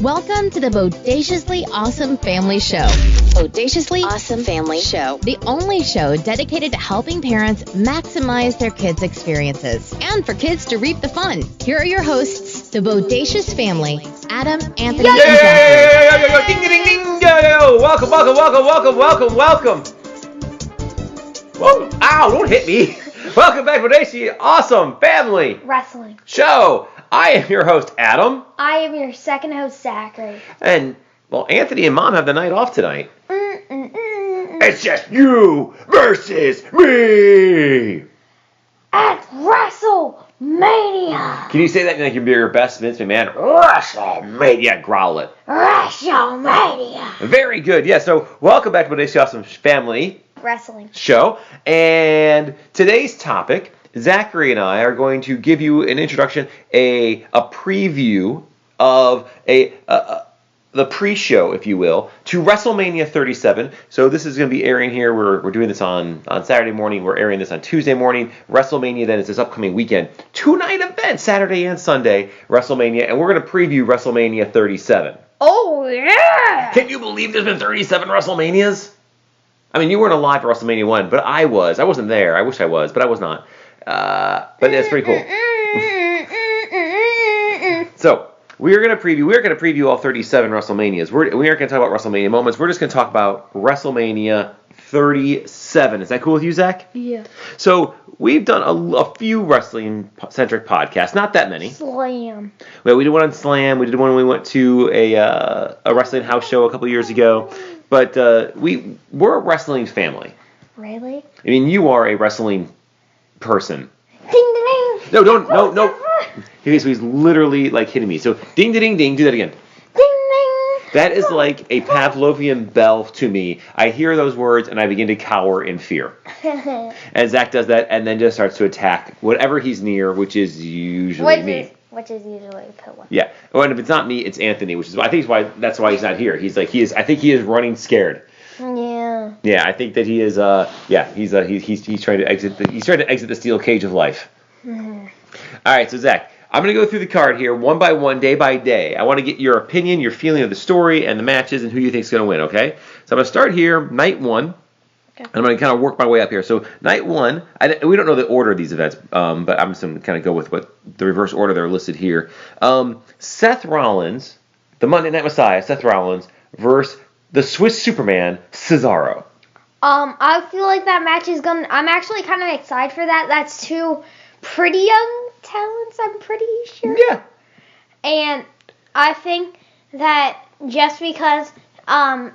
Welcome to the Bodaciously Awesome Family Show. Bodaciously Awesome Family Show. The only show dedicated to helping parents maximize their kids' experiences and for kids to reap the fun. Here are your hosts, the Bodacious Family, Adam, Anthony, and Zachary. Ding, ding, ding, yo. Welcome. Whoa, ow, don't hit me. Welcome back to Bodacious Awesome Family Wrestling Show. I am your host, Adam. I am your second host, Zachary. And, well, Anthony and Mom have the night off tonight. It's just you versus me. At WrestleMania. Can you say that like you're your best Vince McMahon? WrestleMania. Yeah, growl it. WrestleMania. Very good. Yeah, so welcome back to Bodacious Awesome Family Wrestling Show. And today's topic, Zachary and I are going to give you an introduction, a preview of the pre-show, if you will, to WrestleMania 37. So this is going to be airing here. We're doing this on Saturday morning. We're airing this on Tuesday morning. WrestleMania then is this upcoming weekend. 2-night event, Saturday and Sunday, WrestleMania. And we're going to preview WrestleMania 37. Oh, yeah! Can you believe there's been 37 WrestleManias? I mean, you weren't alive for WrestleMania 1, but I was. I wasn't there. I wish I was, but I was not. But that's pretty cool. So, we're going to preview all 37 WrestleManias. We aren't going to talk about WrestleMania moments. We're just going to talk about WrestleMania 37. Is that cool with you, Zach? Yeah. So, we've done a few wrestling-centric podcasts. Not that many. Slam. Well, we did one on Slam. We did one when we went to a wrestling house show a couple years ago. But we're a wrestling family. Really? I mean, you are a wrestling person. Ding, ding, ding. No. Okay, so he's literally like hitting me. So ding, ding, ding. Do that again. Ding, ding. That is like a Pavlovian bell to me. I hear those words and I begin to cower in fear. And Zach does that and then just starts to attack whatever he's near, which is usually me. Which is usually a pillow. Yeah. Well, and if it's not me, it's Anthony, which is I think that's why he's not here. I think he is running scared. Yeah. Yeah, I think that he is. He's trying to exit. He's trying to exit the steel cage of life. Mm-hmm. All right, so Zach, I'm going to go through the card here one by one, day by day. I want to get your opinion, your feeling of the story and the matches, and who you think is going to win. Okay, so I'm going to start here, night one. Okay. And I'm going to kind of work my way up here. So night one, we don't know the order of these events, but I'm just going to kind of go with what the reverse order they're listed here. Seth Rollins, the Monday Night Messiah, Seth Rollins versus the Swiss Superman, Cesaro. I feel like that match is I'm actually kind of excited for that. That's two pretty young talents, I'm pretty sure. Yeah. And I think that just because on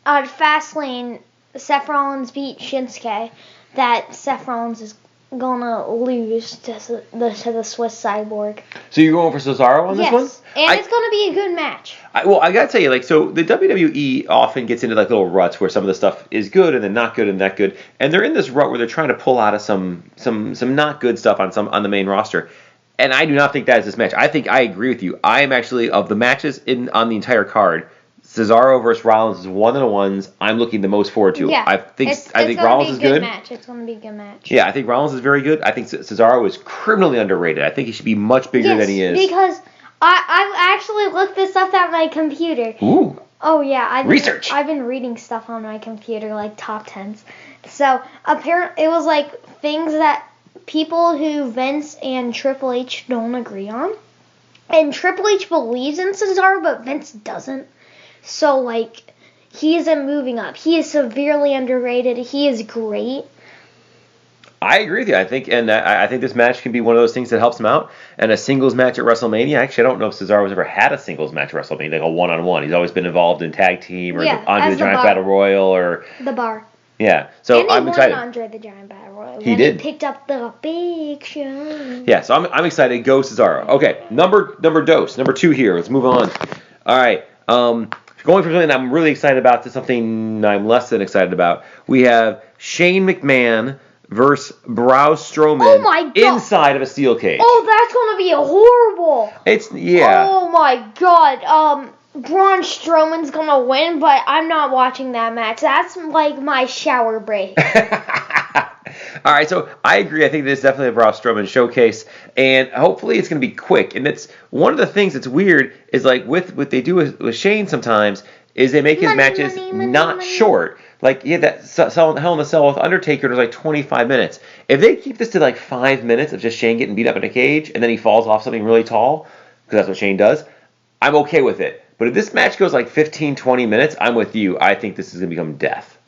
Fastlane, Seth Rollins beat Shinsuke, that Seth Rollins is gonna lose to the Swiss Cyborg. So you're going for Cesaro on this one? Yes, and it's gonna be a good match. I gotta tell you, so the WWE often gets into little ruts where some of the stuff is good and then not good and that good, and they're in this rut where they're trying to pull out of some not good stuff on the main roster. And I do not think that is this match. I think I agree with you. I am actually, of the matches on the entire card, Cesaro versus Rollins is one of the ones I'm looking the most forward to. Yeah, I think Rollins is good. It's going to be a good match. Yeah, I think Rollins is very good. I think Cesaro is criminally underrated. I think he should be much bigger than he is. Because I've actually looked this up on my computer. Ooh. Oh, yeah. Research. I've been reading stuff on my computer, like top 10s. So, apparently, it was like things that people who Vince and Triple H don't agree on. And Triple H believes in Cesaro, but Vince doesn't. So, like, he isn't moving up. He is severely underrated. He is great. I agree with you. I think this match can be one of those things that helps him out. And a singles match at WrestleMania, actually, I don't know if Cesaro's ever had a singles match at WrestleMania, like a one-on-one. He's always been involved in tag team or Andre the Giant Battle Royal or the bar. Yeah, so I'm excited. Andre the Giant Battle Royal. He did. He picked up the big show. Yeah, so I'm excited. Go Cesaro. Okay, number 2 here. Let's move on. All right. Going from something I'm really excited about to something I'm less than excited about. We have Shane McMahon versus Strowman inside of a steel cage. Oh, that's going to be horrible. Yeah. Oh my God. Braun Strowman's going to win, but I'm not watching that match. That's like my shower break. All right, so I agree. I think this is definitely a Braun Strowman showcase, and hopefully it's going to be quick. And it's one of the things that's weird is like with what they do with Shane sometimes is they make his matches not short. Like he had that Hell in a Cell with Undertaker, it was like 25 minutes. If they keep this to like 5 minutes of just Shane getting beat up in a cage and then he falls off something really tall, because that's what Shane does, I'm okay with it. But if this match goes like 15, 20 minutes, I'm with you. I think this is going to become death.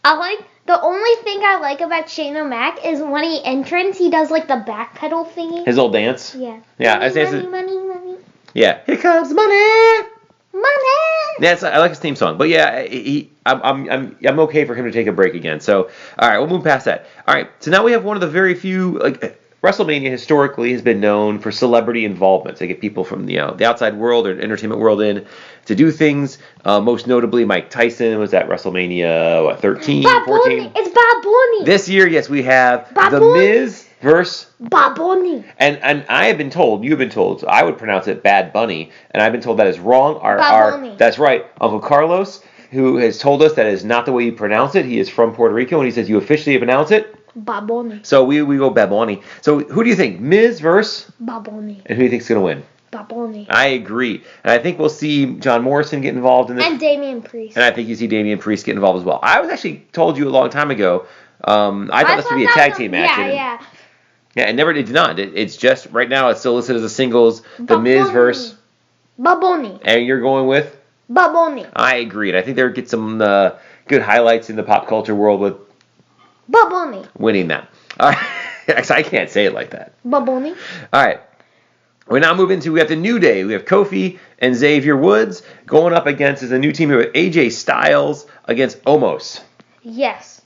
The only thing I like about Shane O'Mac is when he enters, he does like the back pedal thingy. His old dance? Yeah. Yeah. Money. Yeah. Here comes money. Money. That's I like his theme song, but yeah, I'm okay for him to take a break again. So all right, we'll move past that. All right, so now we have one of the very few WrestleMania historically has been known for celebrity involvement. They get people from the outside world or entertainment world in to do things. Most notably, Mike Tyson was at WrestleMania 13, Bob 14. Bunny. It's Bob Bunny. This year, yes, we have Bob The Bunny. Miz versus Bob Bunny. And I have been told, you've been told, so I would pronounce it Bad Bunny, and I've been told that is wrong. Bunny. That's right. Uncle Carlos, who has told us that is not the way you pronounce it. He is from Puerto Rico, and he says you officially pronounce it Bob Bunny. So we go Bad Bunny. So who do you think? Miz versus? Bob Bunny. And who do you think's going to win? Bob Bunny. I agree. And I think we'll see John Morrison get involved in this. And Damian Priest. And I think you see Damian Priest get involved as well. I was actually told you a long time ago, I thought this would be a tag team match. Yeah. Yeah, it did not. It's just, right now, it's still listed as a singles. The Miz versus? Bob Bunny. And you're going with? Bob Bunny. I agree. And I think they'll get some good highlights in the pop culture world with Bob Bunny. winning that. All right. I can't say it like that. Bob Bunny. All right. We now move into, we have the New Day. We have Kofi and Xavier Woods going up against, as a new team here with AJ Styles against Omos. Yes.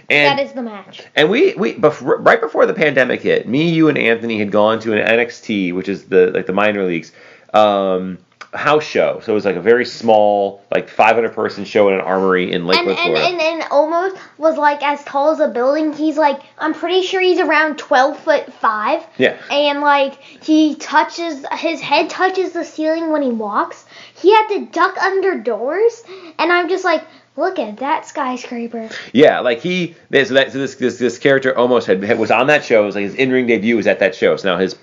And that is the match. And we right before the pandemic hit, me, you, and Anthony had gone to an NXT, which is the minor leagues, house show. So it was like a very small, like 500-person show in an armory in Lakewood, Florida. And Omos was like as tall as a building. He's like, I'm pretty sure he's around 12'5". Yeah. And like his head touches the ceiling when he walks. He had to duck under doors, and I'm just like, look at that skyscraper. Yeah, like this character almost was on that show. It was like his in-ring debut was at that show. So now his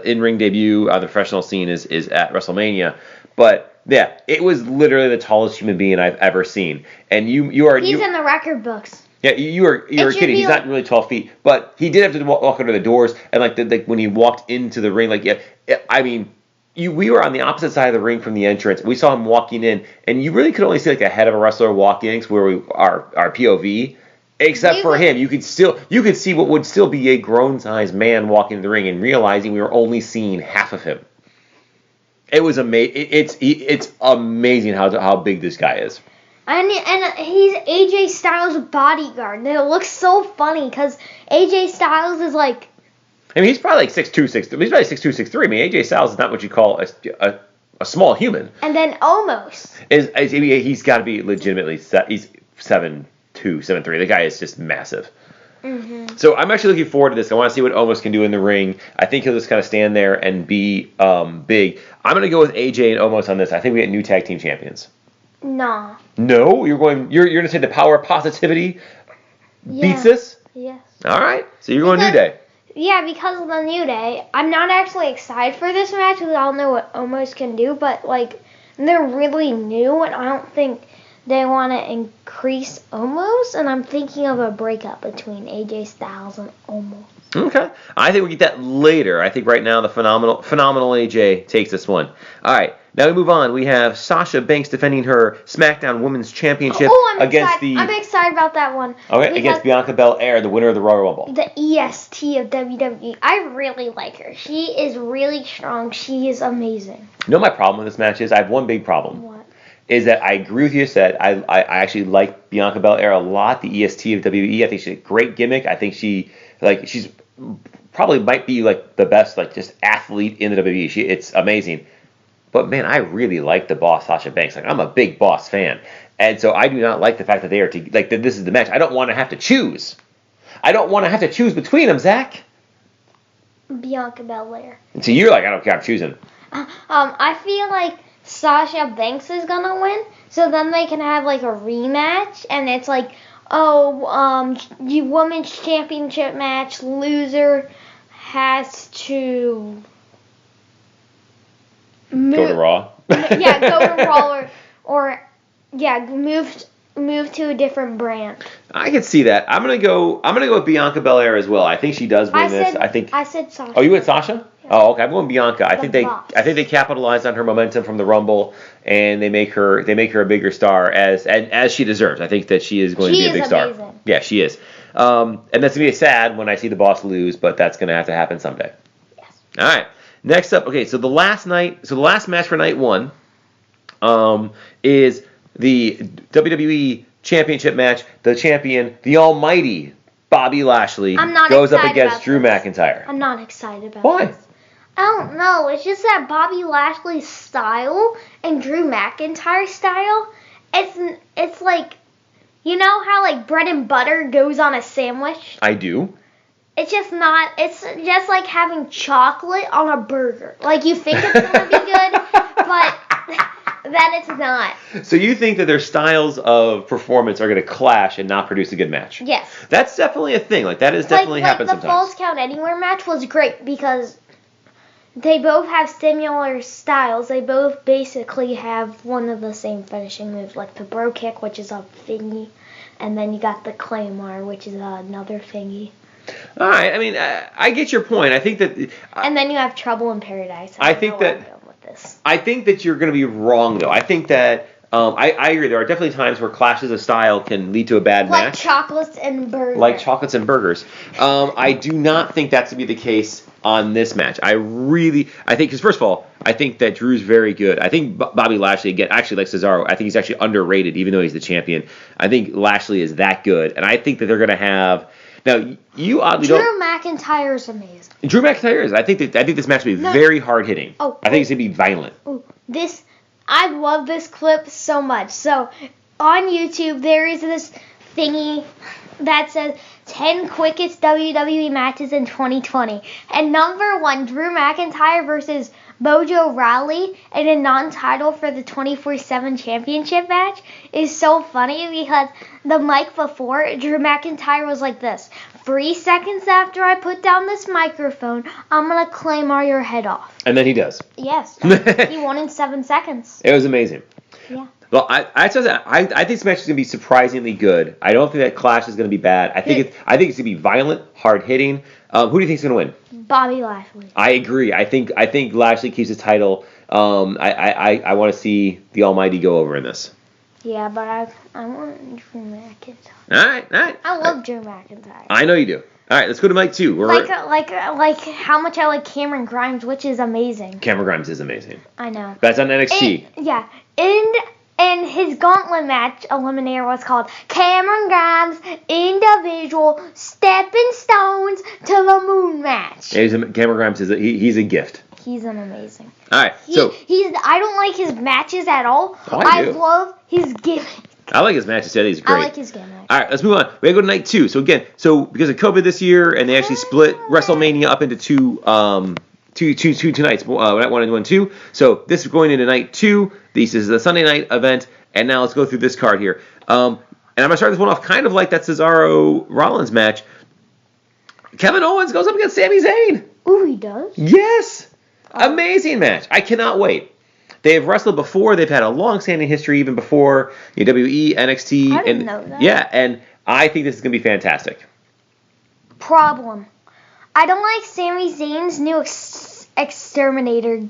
in-ring debut on the professional scene is at WrestleMania. But yeah, it was literally the tallest human being I've ever seen. And He's in the record books. Yeah, you were kidding. He's not really 12 feet, but he did have to walk under the doors. And like when he walked into the ring, we were on the opposite side of the ring from the entrance. We saw him walking in, and you really could only see like a head of a wrestler walking in, where our POV. Except for him, you could see what would still be a grown-sized man walking in the ring, and realizing we were only seeing half of him. It was amazing. It's amazing how big this guy is. And he's AJ Styles' bodyguard, and it looks so funny because AJ Styles is like. I mean, he's probably like 6'2", 6'3". He's probably 6'2", 6'3". I mean, AJ Styles is not what you call a small human. And then Omos. He's got to be legitimately he's 7'2", 7'3". The guy is just massive. Mm-hmm. So I'm actually looking forward to this. I want to see what Omos can do in the ring. I think he'll just kind of stand there and be big. I'm going to go with AJ and Omos on this. I think we get new tag team champions. Nah. No, you're going to say the power of positivity beats this? Yes. All right. So you're going New Day. Yeah, because of the New Day. I'm not actually excited for this match because I don't know what Omos can do, but like they're really new, and I don't think they want to increase Omos, and I'm thinking of a breakup between AJ Styles and Omos. Okay. I think we get that later. I think right now the phenomenal AJ takes this one. All right. Now we move on. We have Sasha Banks defending her SmackDown Women's Championship I'm excited about that one. Okay, against Bianca Belair, the winner of the Royal Rumble. The EST of WWE. I really like her. She is really strong. She is amazing. You know what my problem with this match is? I have one big problem. What? Is that I agree with you, Seth. I actually like Bianca Belair a lot, the EST of WWE. I think she's a great gimmick. I think she's probably might be like the best just athlete in the WWE. It's amazing. But man, I really like the boss Sasha Banks. Like, I'm a big boss fan, and so I do not like the fact that they are that this is the match. I don't want to have to choose. I don't want to have to choose between them, Zach. Bianca Belair. And so you're like, I don't care. I'm choosing. I feel like Sasha Banks is gonna win, so then they can have like a rematch, and it's like the women's championship match, loser has to Go to Raw. Go to Raw or move to a different brand. I can see that. I'm gonna go with Bianca Belair as well. I think she does win this. I said Sasha. Oh, you went Sasha? Yeah. Oh, okay. I'm going Bianca. I think Boss. they capitalize on her momentum from the Rumble, and they make her a bigger star as she deserves. I think that she is going to be a big star. Amazing. Yeah, she is. And that's gonna be sad when I see the Boss lose, but that's gonna have to happen someday. Yes. All right. Next up, okay. So the last match for night 1, is the WWE Championship match. The champion, the Almighty Bobby Lashley, goes up against Drew McIntyre. I'm not excited about Why? this. I don't know. It's just that Bobby Lashley's style and Drew McIntyre's style. It's like, you know how like bread and butter goes on a sandwich? I do. It's just not. It's just like having chocolate on a burger. Like you think it's gonna be good, but then it's not. So you think that their styles of performance are going to clash and not produce a good match? Yes. That's definitely a thing. Like that has definitely happened sometimes. sometimes. The Falls Count Anywhere match was great because they both have similar styles. They both basically have one of the same finishing moves, like the bro kick, which is a thingy, and then you got the claymore, which is another thingy. All right. I mean, I get your point. I think that. And then you have Trouble in Paradise. I think that you're going to be wrong, though. I think that I agree. There are definitely times where clashes of style can lead to a bad match. Like chocolates and burgers. I do not think that's to be the case on this match. I think, because first of all, I think that Drew's very good. I think Bobby Lashley, again, actually like Cesaro, I think he's actually underrated, even though he's the champion. I think Lashley is that good, and I think that they're going to have. Now, you oddly don't. Drew McIntyre is amazing. Drew McIntyre is. I think this match will be very hard hitting. I think it's gonna be violent. I love this clip so much. So on YouTube there is this thingy that says 10 quickest WWE matches in 2020, and number 1, Drew McIntyre versus Mojo Rawley in a non-title for the 24/7 championship match is so funny because the mic before, Drew McIntyre was like this: 3 seconds after I put down this microphone, I'm going to claymore your head off. And then he does. Yes. He won in 7 seconds. It was amazing. Yeah. Well, I think this match is going to be surprisingly good. I don't think that clash is going to be bad. I think it's going to be violent, hard hitting. Who do you think is going to win? Bobby Lashley. I agree. I think Lashley keeps his title. I want to see the Almighty go over in this. Yeah, but I want Drew McIntyre. All right. I love Drew McIntyre. I know you do. All right, let's go to night 2. Like how much I like Cameron Grimes, which is amazing. Cameron Grimes is amazing. I know. That's on NXT. And his gauntlet match eliminator was called Cameron Grimes Individual Stepping Stones to the Moon match. Cameron Grimes he's a gift. He's an amazing. All right, I don't like his matches at all. I do. Love his gimmick. I like his matches. Yeah, he's great. I like his gimmick. All right, let's move on. We gotta go to night 2. So again, because of COVID this year, and they actually split WrestleMania up into two nights, night 1 and 2. So this is going into night 2. This is the Sunday night event, and now let's go through this card here. And I'm gonna start this one off kind of like that Cesaro Rollins match. Kevin Owens goes up against Sami Zayn. Ooh, he does? Yes. Amazing match. I cannot wait. They have wrestled before. They've had a long-standing history even before WWE, NXT. I didn't know that. Yeah, and I think this is going to be fantastic. Problem. I don't like Sami Zayn's new exterminator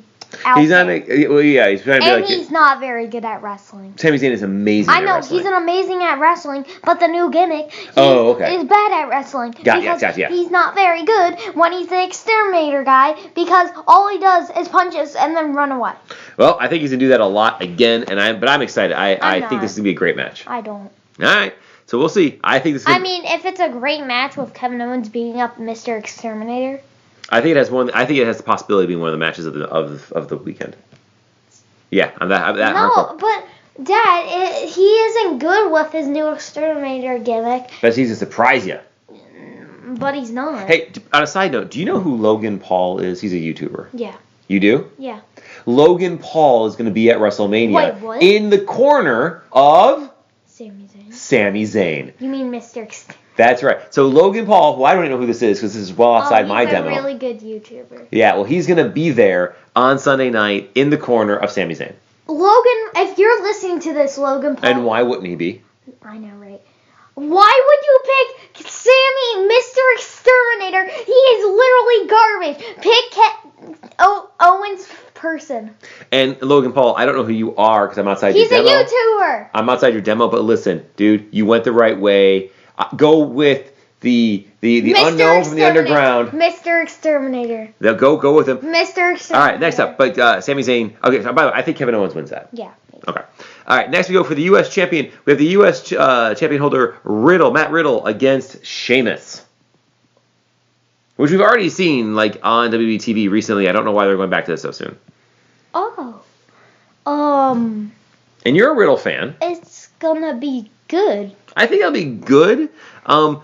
outfit. He's not. He's trying to be like. He's not very good at wrestling. Sami Zayn is amazing. I know he's amazing at wrestling, but the new gimmick is bad at wrestling. Gotcha. He's not very good when he's the exterminator guy because all he does is punches and then run away. Well, I think he's gonna do that a lot again, but I'm excited. I think this is gonna be a great match. I don't. All right. So we'll see. I think this. I mean, if it's a great match with Kevin Owens beating up Mr. Exterminator. I think it has the possibility of being one of the matches of the weekend. Yeah, I'm that hardcore. But Dad, he isn't good with his new exterminator gimmick. But he's gonna surprise you. But he's not. Hey, on a side note, do you know who Logan Paul is? He's a YouTuber. Yeah. You do? Yeah. Logan Paul is going to be at WrestleMania. Wait, what? In the corner of Sami Zayn. You mean Mr. Exterminator? That's right. So Logan Paul, who I don't even know who this is because this is well outside my demo. He's a really good YouTuber. Yeah, well, he's going to be there on Sunday night in the corner of Sami Zayn. Logan, if you're listening to this, Logan Paul. And why wouldn't he be? I know, right? Why would you pick Sammy, Mr. Exterminator? He is literally garbage. Pick Owen's person. And Logan Paul, I don't know who you are because I'm outside your demo. He's a YouTuber. I'm outside your demo, but listen, dude, you went the right way. Go with the unknown from the underground. Mr. Exterminator. Go with him. Mr. Exterminator. All right, next up, but Sami Zayn. Okay, so by the way, I think Kevin Owens wins that. Yeah. Okay. All right, next we go for the U.S. champion. We have the U.S. Champion holder Matt Riddle against Sheamus, which we've already seen like on WWE TV recently. I don't know why they're going back to this so soon. Oh. And you're a Riddle fan. It's gonna be good. I think it'll be good.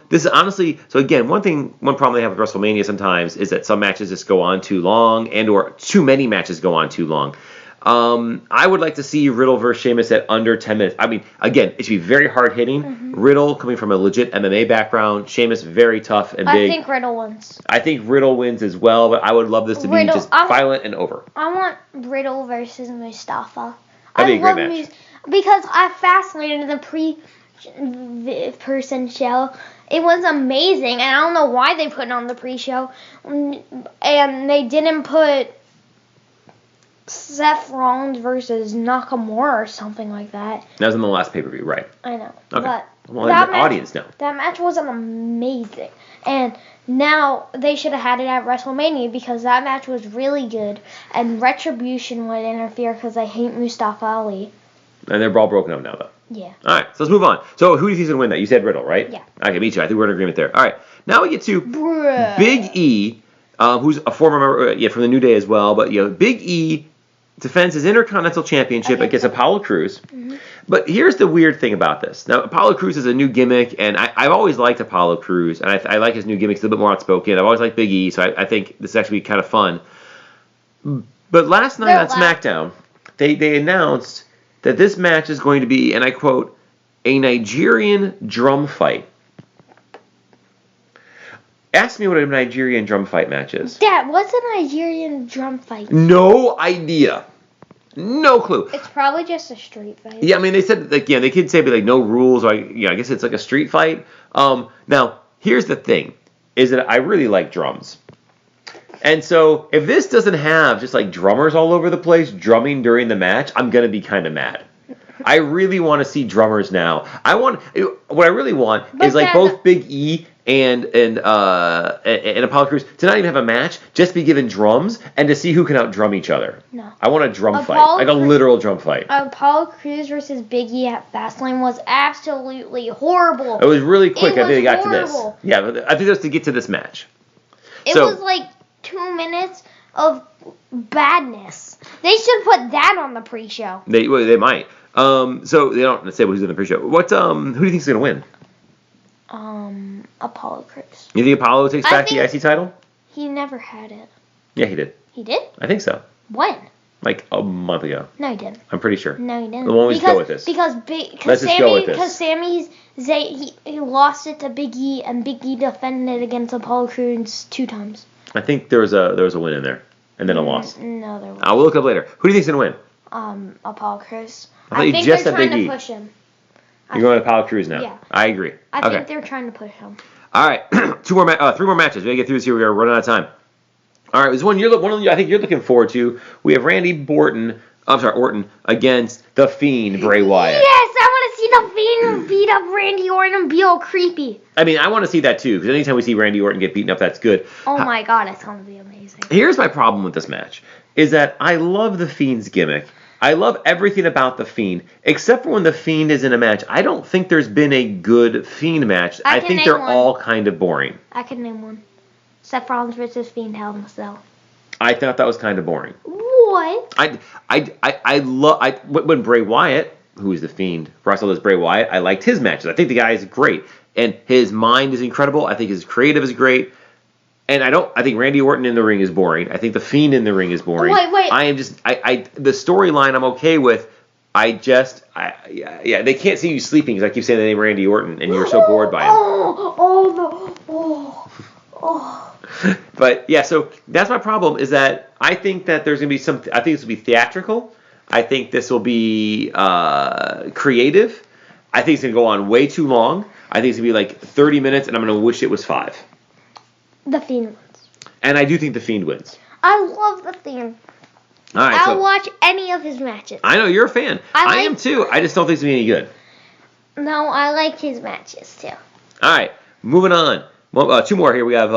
This is honestly, so again, one problem they have with WrestleMania sometimes is that some matches just go on too long or too many matches go on too long. I would like to see Riddle versus Sheamus at under 10 minutes. I mean, again, it should be very hard-hitting. Mm-hmm. Riddle coming from a legit MMA background. Sheamus very tough and big. I think Riddle wins. I think Riddle wins as well, but I would love this to be just violent and over. I want Riddle versus Mustafa. That'd be a great match. Because I fascinated in the person show. It was amazing, and I don't know why they put it on the pre-show. And they didn't put Seth Rollins versus Nakamura or something like that. That was in the last pay-per-view, right? I know. Okay. But well, the audience knows. That match was amazing. And now they should have had it at WrestleMania because that match was really good. And Retribution would interfere because I hate Mustafa Ali. And they're all broken up now, though. Yeah. All right, so let's move on. So who do you think is going to win that? You said Riddle, right? Yeah. Okay, me too. I think we're in agreement there. All right, now we get to Bruh. Big E, who's a former member, from the New Day as well. But Big E defends his Intercontinental Championship against Apollo Crews. Mm-hmm. But here's the weird thing about this. Now, Apollo Crews is a new gimmick, and I've always liked Apollo Crews, and I like his new gimmick. It's a little bit more outspoken. I've always liked Big E, so I think this is actually kind of fun. But last night on SmackDown, they announced that this match is going to be, and I quote, a Nigerian drum fight. Ask me what a Nigerian drum fight match is. Dad, what's a Nigerian drum fight? No idea. No clue. It's probably just a street fight. Yeah, I mean, they said, they could say, no rules, or, I guess it's like a street fight. Now, here's the thing, is that I really like drums. And so, if this doesn't have just, drummers all over the place drumming during the match, I'm going to be kind of mad. I really want to see drummers now. What I really want is, both Big E and Apollo Crews to not even have a match, just be given drums, and to see who can out-drum each other. No. I want a drum fight, a literal drum fight. Apollo Crews versus Big E at Fastlane was absolutely horrible. It was really quick. I think they got to this. Yeah, but I think it was to get to this match. It was 2 minutes of badness. They should put that on the pre-show. They might. So they don't say who's in the pre-show. Who do you think is going to win? Apollo Crews. You think Apollo takes back the IC title? He never had it. Yeah, he did. He did? I think so. When? A month ago. No, he didn't. I'm pretty sure. No, he didn't. Well, let's go with this. Let's just go with this. Because he lost it to Big E, and Big E defended it against Apollo Crews 2 times. I think there was a win in there, and then a loss. No, there wasn't. We'll look up later. Who do you think's going to win? Apollo Crews. I think they're trying to push him. You're going to Apollo Crews now? Yeah. I agree. I think they're trying to push him. All right. 3 more matches. We got to get through this here. We're running out of time. All right. There's one I think you're looking forward to. We have Orton against The Fiend, Bray Wyatt. Yes, I want to see The Fiend beat up Randy Orton and be all creepy. I mean, I want to see that too, because anytime we see Randy Orton get beaten up, that's good. Oh my God, it's going to be amazing. Here's my problem with this match, is that I love The Fiend's gimmick. I love everything about The Fiend, except for when The Fiend is in a match. I don't think there's been a good Fiend match. I think they're all kind of boring. I can name one. Seth Rollins versus Fiend Hell in a Cell. I thought that was kind of boring. What? I love when Bray Wyatt, who is The Fiend, wrestled as Bray Wyatt, I liked his matches. I think the guy is great. And his mind is incredible. I think his creative is great. And I think Randy Orton in the ring is boring. I think The Fiend in the ring is boring. Wait. I am just, the storyline I'm okay with. They can't see you sleeping because I keep saying the name Randy Orton, and you're so bored by him. But yeah, so that's my problem. Is that I think that there's gonna be I think this will be theatrical. I think this will be creative. I think it's gonna go on way too long. I think it's gonna be like 30 minutes, and I'm gonna wish it was 5. The Fiend wins. And I do think the Fiend wins. I love the Fiend. All right, I'll watch any of his matches. I know you're a fan. I am too. I just don't think it's gonna be any good. No, I like his matches too. All right, moving on. Well, 2 more here. We have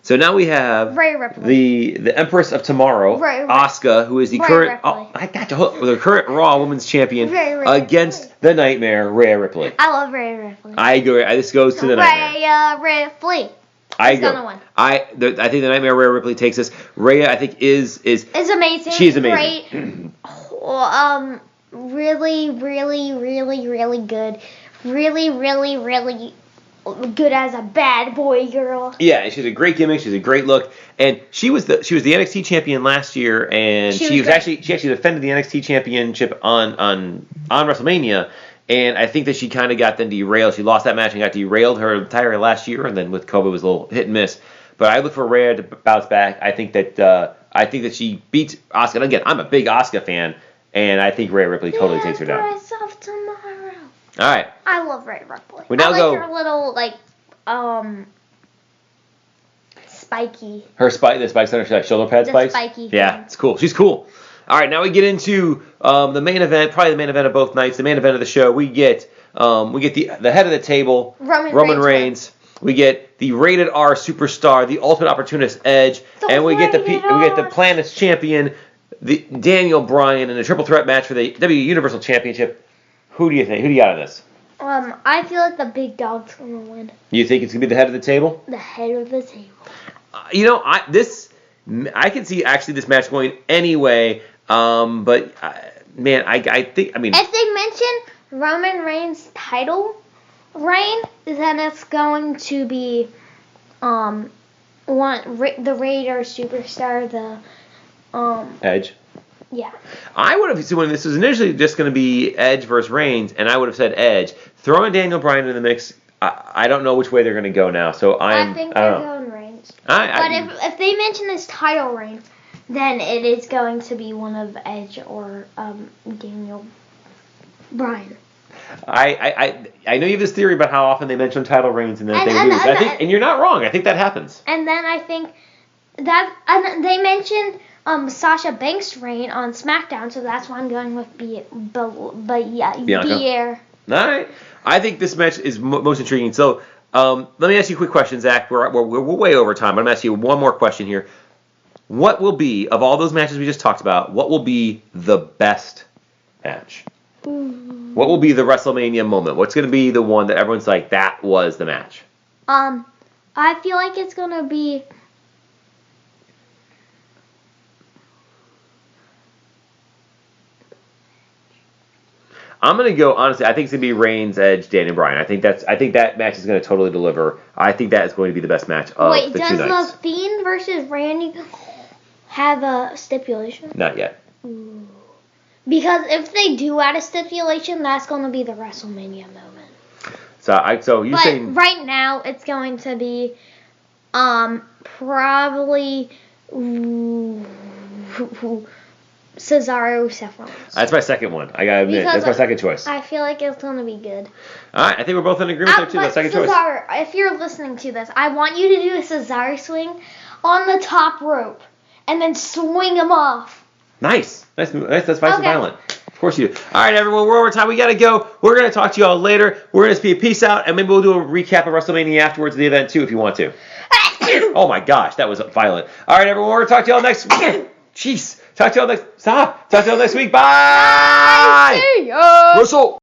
so now we have Rhea Ripley. the Empress of Tomorrow, Asuka, who is the current the current Raw Women's Champion against the Nightmare Rhea Ripley. I love Rhea Ripley. I agree. This goes to the Nightmare. Rhea Ripley. I agree. Gonna win. I think the Nightmare Rhea Ripley takes this. Rhea, I think is amazing. She's amazing. Great. Really, really, really, really good. Really, really, really good as a bad boy girl. Yeah, she's a great gimmick. She's a great look, and she was the NXT champion last year, and she actually defended the NXT championship on WrestleMania. And I think that she kind of got then derailed. She lost that match and got derailed her entire last year, and then with COVID it was a little hit and miss. But I look for Rhea to bounce back. I think that she beats Asuka. And again, I'm a big Asuka fan, and I think Rhea Ripley totally takes her down. Of tomorrow. All right. I love Rhea Ripley. We now go her little spiky. The spikes on her shoulder pad spikes. Spiky. Yeah, it's cool. She's cool. All right, now we get into the main event, probably the main event of both nights, the main event of the show. We get the head of the table, Roman Reigns. We get the rated R superstar, the ultimate opportunist Edge, and we get the Planet's champion, the Daniel Bryan, in a triple threat match for the WWE Universal Championship. Who do you think? Who do you got on this? I feel like the big dog's gonna win. You think it's gonna be the head of the table? The head of the table. I can see actually this match going anyway. But I think if they mention Roman Reigns' title reign, then it's going to be the Raider superstar, the Edge. Yeah. I would have when this was initially just going to be Edge versus Reigns, and I would have said Edge. Throwing Daniel Bryan in the mix, I don't know which way they're going to go now. So I think they're going Reigns. But if they mention his title reign, then it is going to be one of Edge or Daniel Bryan. I know you have this theory about how often they mention title reigns and then they lose. And you're not wrong. I think that happens. And then I think that they mentioned Sasha Banks' reign on SmackDown, so that's why I'm going with Bianca. All right. I think this match is most intriguing. So let me ask you a quick question, Zach. We're way over time. I'm going to ask you one more question here. What will be, of all those matches we just talked about, what will be the best match? What will be the WrestleMania moment? What's going to be the one that everyone's like, that was the match? I feel like it's going to be... I'm going to go, honestly, I think it's going to be Reigns, Edge, Daniel Bryan. I think that match is going to totally deliver. I think that is going to be the best match of the 2 nights. Wait, does The Fiend versus Randy have a stipulation? Not yet. Ooh. Because if they do add a stipulation, that's going to be the WrestleMania moment. So you're saying... But right now, it's going to be probably... Cesaro, Seth Rollins. That's my second one. I gotta admit, that's my second choice. I feel like it's gonna be good. All right, I think we're both in agreement there too. That second choice. Cesaro, if you're listening to this, I want you to do a Cesaro swing on the top rope and then swing him off. Nice. That's spicy and violent. Of course you do. All right, everyone, we're over time. We gotta go. We're gonna talk to you all later. We're gonna be peace out, and maybe we'll do a recap of WrestleMania afterwards of the event too, if you want to. Oh my gosh, that was violent. All right, everyone, we're gonna talk to you all next. Jeez. Talk to y'all next week. Bye. See ya. Russell.